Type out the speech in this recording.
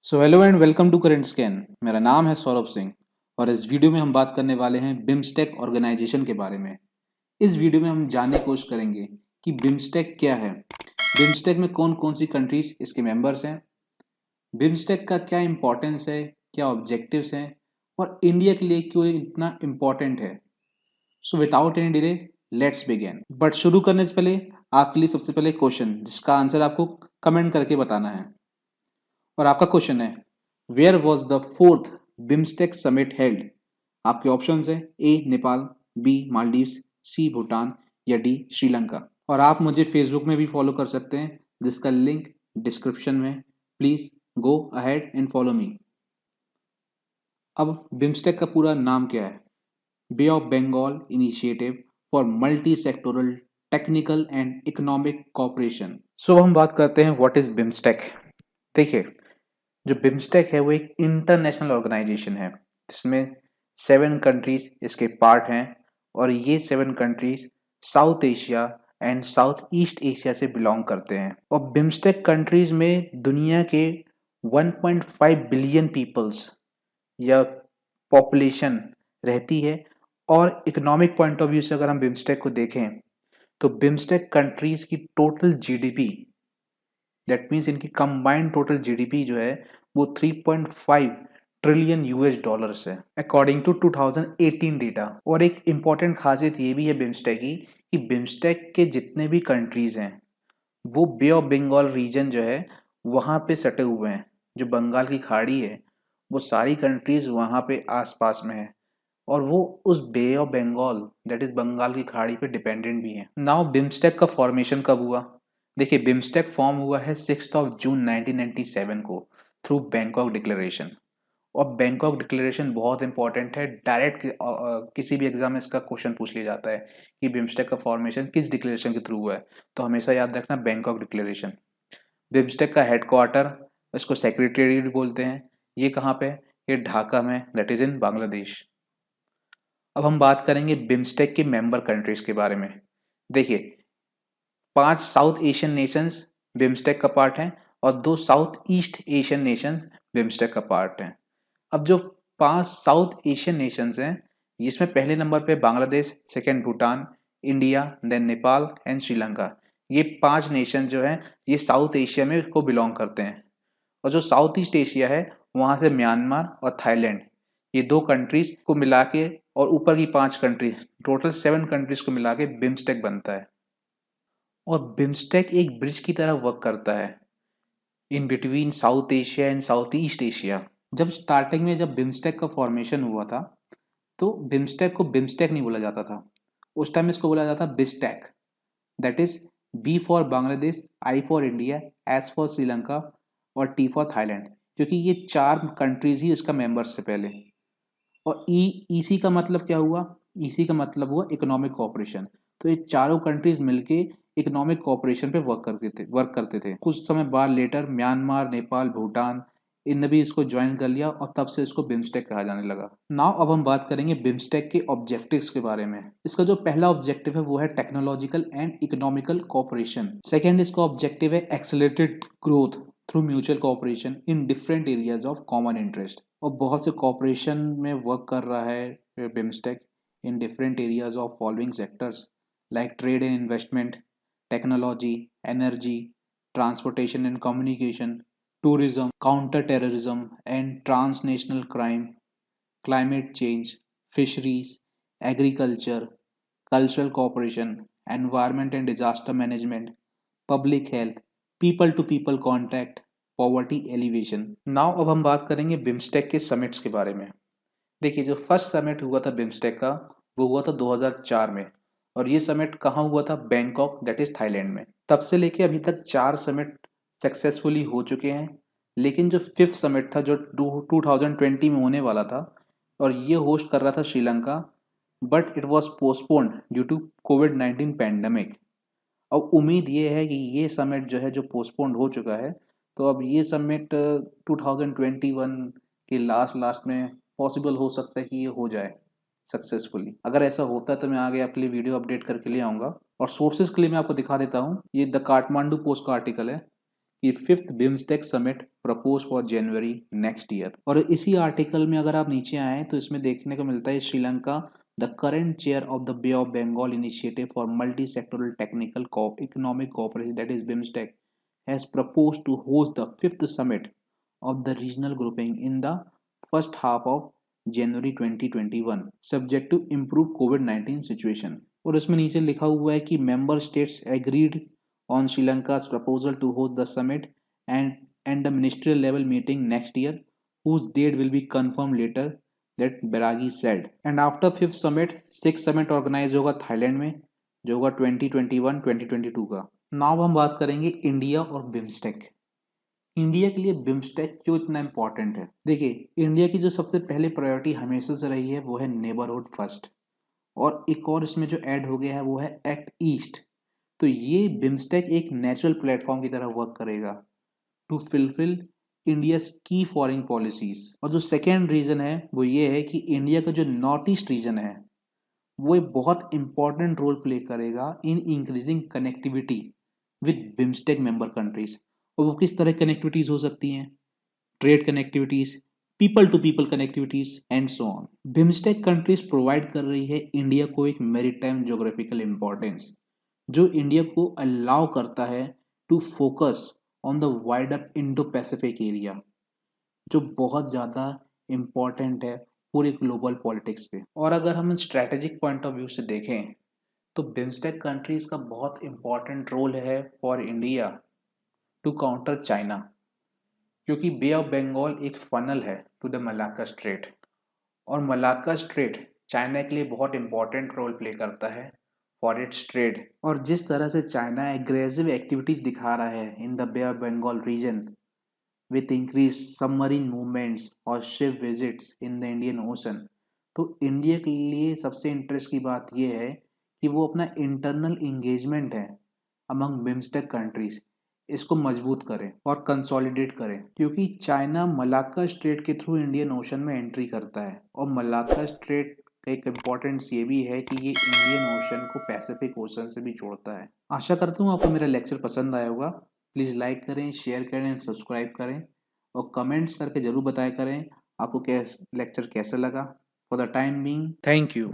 So hello and welcome to Current Scan. मेरा नाम है सौरभ सिंह और इस वीडियो में हम बात करने वाले हैं बिम्स्टेक ऑर्गेनाइजेशन के बारे में। इस वीडियो में हम जानने की कोशिश करेंगे कि बिम्स्टेक क्या है, बिम्स्टेक में कौन कौन सी कंट्रीज इसके मेंबर्स हैं, बिम्स्टेक का क्या इंपॉर्टेंस है, क्या ऑब्जेक्टिव्स हैं और इंडिया के लिए क्यों इतना इम्पोर्टेंट है। So without any delay let's begin. But शुरू करने से पहले आपके लिए सबसे पहले क्वेश्चन जिसका आंसर आपको कमेंट करके बताना है। और आपका क्वेश्चन है, where was the fourth BIMSTEC summit held. आपके ऑप्शन है A Nepal, B Maldives, C Bhutan या डी श्रीलंका। और आप मुझे फेसबुक में भी फॉलो कर सकते हैं जिसका लिंक डिस्क्रिप्शन में। Please go ahead and follow me. अब बिम्स्टेक का पूरा नाम क्या है? Bay of Bengal initiative for multi sectoral technical and economic cooperation. So हम बात करते हैं व्हाट इज बिम्स्टेक। देखिए, जो बिम्स्टेक है वो एक इंटरनेशनल ऑर्गेनाइजेशन है जिसमें 7 कंट्रीज इसके पार्ट हैं और ये 7 countries south Asia and south east Asia से बिलोंग करते हैं। और बिम्स्टेक कंट्रीज में दुनिया के 1.5 बिलियन पीपल्स या पॉपुलेशन रहती है। और इकोनॉमिक पॉइंट ऑफ व्यू से अगर हम बिम्स्टेक को देखें तो बिम्स्टेक कंट्रीज की टोटल जीडीपी, दैट मीन्स इनकी कंबाइंड टोटल जीडीपी जो है वो 3.5 ट्रिलियन यूएस डॉलर्स है अकॉर्डिंग टू 2018 डेटा। और एक इम्पॉर्टेंट खासियत ये भी है बिम्स्टेक की कि बिम्स्टेक के जितने भी कंट्रीज हैं वो बे ऑफ बंगाल रीजन जो है वहाँ पे सटे हुए हैं। जो बंगाल की खाड़ी है वो सारी कंट्रीज वहाँ पे आसपास में है और वो उस bay of Bengal that is Bengal की खाड़ी पे डिपेंडेंट भी है। नाउ बिम्स्टेक का फॉर्मेशन कब हुआ? देखिए, बिम्स्टेक फॉर्म हुआ है 6 जून 1997 को थ्रू बैंकॉक डिक्लेरेशन। और बैंकॉक डिक्लेरेशन बहुत इंपॉर्टेंट है, डायरेक्ट किसी भी एग्जाम में इसका क्वेश्चन पूछ लिया जाता है कि बिम्स्टेक का फॉर्मेशन किस डिक्लेरेशन के थ्रू हुआ है। तो हमेशा याद रखना बैंकॉक डिक्लेरेशन। बिम्स्टेक का हेडक्वार्टर, इसको सेक्रेटेरिएट बोलते हैं, ये कहाँ पे है? ये ढाका में, दैट इज इन बांग्लादेश। अब हम बात करेंगे बिम्स्टेक के मेंबर कंट्रीज के बारे में। देखिए, 5 साउथ एशियन नेशंस बिम्स्टेक का पार्ट हैं और 2 south east Asian Nations BIMSTEC का पार्ट हैं। अब जो 5 साउथ एशियन नेशंस हैं जिसमें पहले नंबर पे Bangladesh, second Bhutan, India, then Nepal and Sri Lanka. ये 5 नेशन जो हैं ये साउथ एशिया में को बिलोंग करते हैं। और जो साउथ ईस्ट एशिया है वहाँ से म्यांमार और थाईलैंड, ये 2 कंट्रीज को मिला के और ऊपर की 5 कंट्रीज, टोटल 7 कंट्रीज को मिला के बिम्स्टेक बनता है। और बिम्स्टेक एक ब्रिज की तरह वर्क करता है in between south Asia and south east Asia. जब स्टार्टिंग में जब बिम्स्टेक का फॉर्मेशन हुआ था तो बिम्स्टेक को बिम्स्टेक नहीं बोला जाता था। उस टाइम इसको बोला जाता BISTEC, that is B for Bangladesh, I for India, S for Sri Lanka और टी फॉर थाईलैंड, क्योंकि ये 4 कंट्रीज ही इसका मेंबर्स से पहले। और ईसी का मतलब क्या हुआ? ईसी का मतलब हुआ इकोनॉमिक कोऑपरेशन। तो ये चारों कंट्रीज मिलके इकोनॉमिक कोऑपरेशन पे वर्क करते थे। कुछ समय बाद लेटर म्यांमार, नेपाल, भूटान, इनने भी इसको ज्वाइन कर लिया और तब से इसको बिम्स्टेक कहा जाने लगा। नाउ अब हम बात करेंगे बिम्स्टेक के ऑब्जेक्टिव्स के बारे में। इसका जो पहला ऑब्जेक्टिव है वो है technological and economical cooperation. Second इसका ऑब्जेक्टिव है accelerated growth through mutual cooperation in different areas of common interest. और बहुत से कॉपरेशन में वर्क कर रहा है BIMSTEC in different areas of following sectors like trade and investment, technology, energy, transportation and communication, tourism, counter-terrorism and transnational crime, climate change, fisheries, agriculture, cultural cooperation, environment and disaster management, public health, people to people contact, poverty alleviation. Now अब हम बात करेंगे BIMSTEC के summits के बारे में। देखिए, जो फर्स्ट समिट हुआ था बिम्स्टेक का वो हुआ था 2004 में। और ये समिट कहाँ हुआ था? बैंकॉक, दैट इज थाईलैंड में। तब से लेके अभी तक 4 समिट सक्सेसफुली हो चुके हैं। लेकिन जो फिफ्थ समिट था जो 2020 में होने वाला था और ये होस्ट कर रहा था Sri Lanka, but it was postponed due to कोविड-19 पैंडमिक। अब उम्मीद ये है कि ये समिट जो है जो पोस्टपोन्ड हो चुका है, तो अब ये समिट 2021 के लास्ट लास्ट में पॉसिबल हो सकता है कि ये हो जाए सक्सेसफुली। अगर ऐसा होता है तो मैं आगे आपके लिए वीडियो अपडेट करके ले आऊँगा। और सोर्सेज के लिए मैं आपको दिखा देता हूँ, ये द काठमांडू पोस्ट का आर्टिकल है कि 5th BIMSTEC summit propose for January next year. और इसी आर्टिकल में अगर आप नीचे आए तो इसमें देखने को मिलता है Sri Lanka the current chair of the Bay of Bengal initiative for multi sectoral technical economic cooperation that is BIMSTEC has proposed to host the 5th summit of the regional grouping in the first half of January 2021 subject to improve COVID-19 situation। और इसमें नीचे लिखा हुआ है कि member states agreed on Sri Lanka's proposal to host the summit and the ministerial level meeting next year whose date will be confirmed later, that Beragi said। and after 5th summit 6th summit organize होगा Thailand में जो होगा 2021-2022 का। Now हम बात करेंगे India और BIMSTEC. India के लिए बिम्स्टेक क्यों इतना इंपॉर्टेंट है? देखिए, इंडिया की जो सबसे पहले प्रायोरिटी हमेशा से रही है वो है नेबरहुड फर्स्ट, और एक और इसमें जो ऐड हो गया है वो है एक्ट ईस्ट। तो ये बिम्स्टेक एक नेचुरल प्लेटफॉर्म की तरह वर्क करेगा टू फिलफिल इंडिया की फॉरेन पॉलिसीज। और जो सेकेंड रीजन है वो ये है कि इंडिया का जो नॉर्थ ईस्ट रीजन है वो एक बहुत इंपॉर्टेंट रोल प्ले करेगा in increasing connectivity with BIMSTEC member countries. और वो किस तरह कनेक्टिविटीज हो सकती हैं? Trade connectivities, people to people connectivities and so on. BIMSTEC countries provide कर रही है इंडिया को एक मैरीटाइम ज्योग्राफिकल इंपॉर्टेंस जो इंडिया को अलाउ करता है to focus on the wider Indo Pacific area, जो बहुत ज़्यादा इम्पॉर्टेंट है पूरे ग्लोबल पॉलिटिक्स पे। और अगर हम स्ट्रैटेजिक पॉइंट ऑफ व्यू से देखें तो बिम्स्टेक कंट्रीज का बहुत इंपॉर्टेंट रोल है for India to counter China, क्योंकि बे ऑफ बंगाल एक फनल है टू द मलाक्का स्ट्रेट, और मलाक्का स्ट्रेट चाइना के लिए बहुत इंपॉर्टेंट रोल प्ले करता है फॉर इट्स ट्रेड। और जिस तरह से चाइना एग्रेसिव एक्टिविटीज दिखा रहा है in the Bay of Bengal region with increased submarine movements और ship visits in the Indian Ocean, तो इंडिया के लिए सबसे इंटरेस्ट की बात यह है कि वो अपना इंटरनल इंगेजमेंट है अमंग बिम्स्टेक कंट्रीज इसको मजबूत करें और कंसोलिडेट करें, क्योंकि चाइना मलाक्का स्ट्रेट के थ्रू इंडियन ओशन में एंट्री करता है। और मलाक्का स्ट्रेट का एक इम्पॉर्टेंस ये भी है कि ये इंडियन ओशन को पैसिफिक ओशन से भी जोड़ता है। आशा करता हूँ आपको मेरा लेक्चर पसंद आया होगा। प्लीज़ लाइक करें, शेयर करें, सब्सक्राइब करें और कमेंट्स करके ज़रूर बताया करें आपको लेक्चर कैसा लगा। For the time being, thank you.